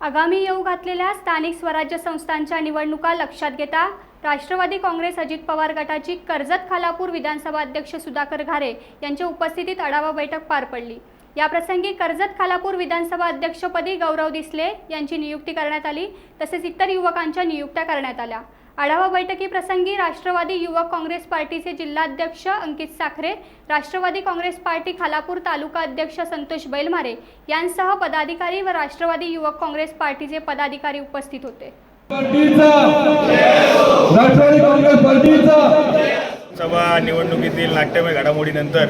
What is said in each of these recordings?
आगामी येऊ घातलेल्या स्थानिक स्वराज्य संस्थांच्या निवडणुका लक्षात घेता राष्ट्रवादी काँग्रेस अजित पवार गटाची कर्जत खालापूर विधानसभा अध्यक्ष सुधाकर घारे यांच्या उपस्थितीत आढावा बैठक पार पडली। या प्रसंगी कर्जत खालापूर विधानसभा अध्यक्षपदी गौरव दिसले यांची नियुक्ती करण्यात आली, तसेच इतर युवकांच्या नियुक्त्या करण्यात आल्या। आढावा बैठकीप्रसंगी राष्ट्रवादी युवक काँग्रेस पार्टीचे जिल्हाध्यक्ष अंकित साखरे, राष्ट्रवादी काँग्रेस पार्टी खालापूर तालुका अध्यक्ष संतोष बैलमारे यांसह पदाधिकारी व राष्ट्रवादी युवक काँग्रेस पार्टीचे पदाधिकारी उपस्थित होते। सभा निवडणुकीतील नाट्यमय घडामोडीनंतर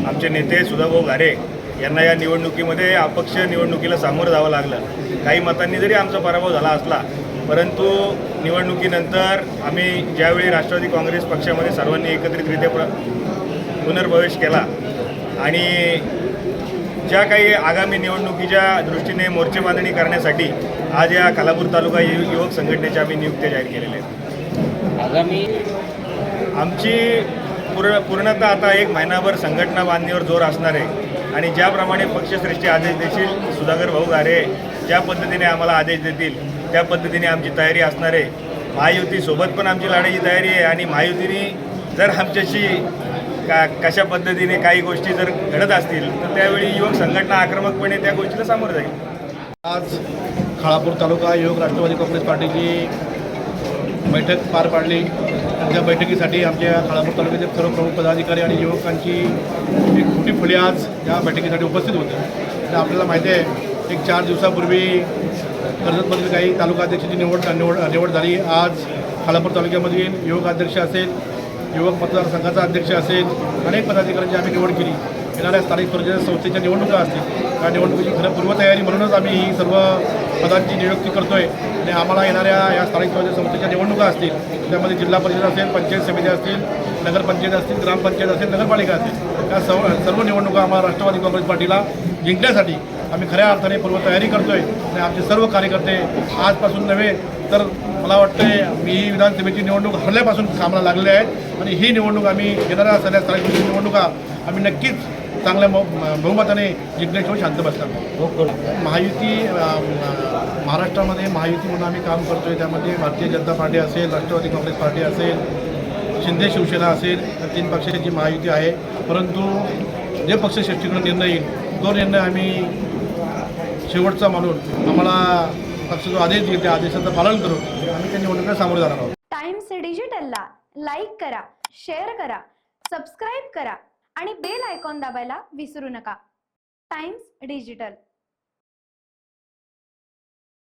आमचे नेते सुधाभाऊ घारे यांना या निवडणुकीमध्ये अपक्ष निवडणुकीला सामोरं जावं लागलं। काही मतांनी जरी आमचा पराभव झाला असला, परंतु निवडणुकीनंतर आम्ही ज्यावेळी राष्ट्रवादी काँग्रेस पक्षामध्ये सर्वांनी एकत्रितरित्या पुनर्प्रवेश केला आणि ज्या काही आगामी निवडणुकीच्या दृष्टीने मोर्चे बांधणी करण्यासाठी आज या खालापूर तालुका युवक संघटनेच्या आम्ही नियुक्त्या जाहीर केलेल्या आहेत। आगामी आमची पूर्णतः आता एक महिनाभर संघटना बांधणीवर जोर असणार आहे आणि ज्याप्रमाणे पक्षश्रेष्ठी आदेश देतील, सुधाकर भाऊ घारे ज्या पद्धतीने आम्हाला आदेश देतील त्या पद्धतीने आमची तयारी असणार आहे। महायुतीसोबत पण आमची लढाईची तयारी आहे आणि महायुतीने जर आमच्याशी कशा पद्धतीने काही गोष्टी जर घडत असतील तर त्यावेळी युवक संघटना आक्रमकपणे त्या गोष्टीला सामोरं जाईल। आज खालापूर तालुका युवक राष्ट्रवादी काँग्रेस पार्टीची बैठक पार पाडली। त्या बैठकीसाठी आमच्या खालापूर तालुक्याचे सर्व प्रमुख पदाधिकारी आणि युवकांची एक मोठी फळी आज या बैठकीसाठी उपस्थित होते। तर आपल्याला माहिती आहे, एक 4 दिवसापूर्वी कर्जतमधील काही तालुका अध्यक्षाची निवड झाली। आज खालापूर तालुक्यामधील युवक अध्यक्ष असेल, युवक मतदारसंघाचा अध्यक्ष असेल, अनेक पदाधिकाऱ्यांची आम्ही निवड केली। येणाऱ्या स्थानिक स्वराज्य संस्थेच्या निवडणुका असतील, त्या निवडणुकीची खरं पूर्वतयारी म्हणूनच आम्ही ही सर्व पदांची नियुक्ती करतो आहे आणि आम्हाला येणाऱ्या या स्थानिक स्वराज्य संस्थेच्या निवडणुका असतील, त्यामध्ये जिल्हा परिषद असेल, पंचायत समिती असतील, नगरपंचायत असतील, ग्रामपंचायत असेल, नगरपालिका असेल, त्या सर्व निवडणुका आम्हाला राष्ट्रवादी काँग्रेस पार्टीला जिंकण्यासाठी आम्ही खऱ्या अर्थाने पूर्वतयारी करतो आहे आणि आमचे सर्व कार्यकर्ते आजपासून नव्हे तर मला वाटते मी ही विधानसभेची निवडणूक हरल्यापासून कामाला लागलेले आहेत आणि ही निवडणूक आम्ही येणाऱ्या सगळ्या स्थानिक निवडणुका आम्ही नक्कीच चांगल्या बहुमताने जिंकण्याशिवाय शांत बसणार। महायुती महाराष्ट्रामध्ये महायुती म्हणून आम्ही काम करतो आहे। त्यामध्ये भारतीय जनता पार्टी असेल, राष्ट्रवादी काँग्रेस पार्टी असेल, शिंदे शिवसेना असेल, या 3 पक्षाची महायुती आहे। परंतु जे पक्षश्रेष्ठीकडून निर्णय येईल तो निर्णय आम्ही शेवटचा मानून आम्हाला पक्ष जो आदेश देईल त्या आदेशाचं पालन करून आम्ही त्या निवडणुकीला सामोरे जाणार आहोत। टाइम्स डिजिटलला लाईक करा, शेअर करा, सबस्क्राईब करा आणि बेल आयकॉन दाबायला विसरू नका। Times digital.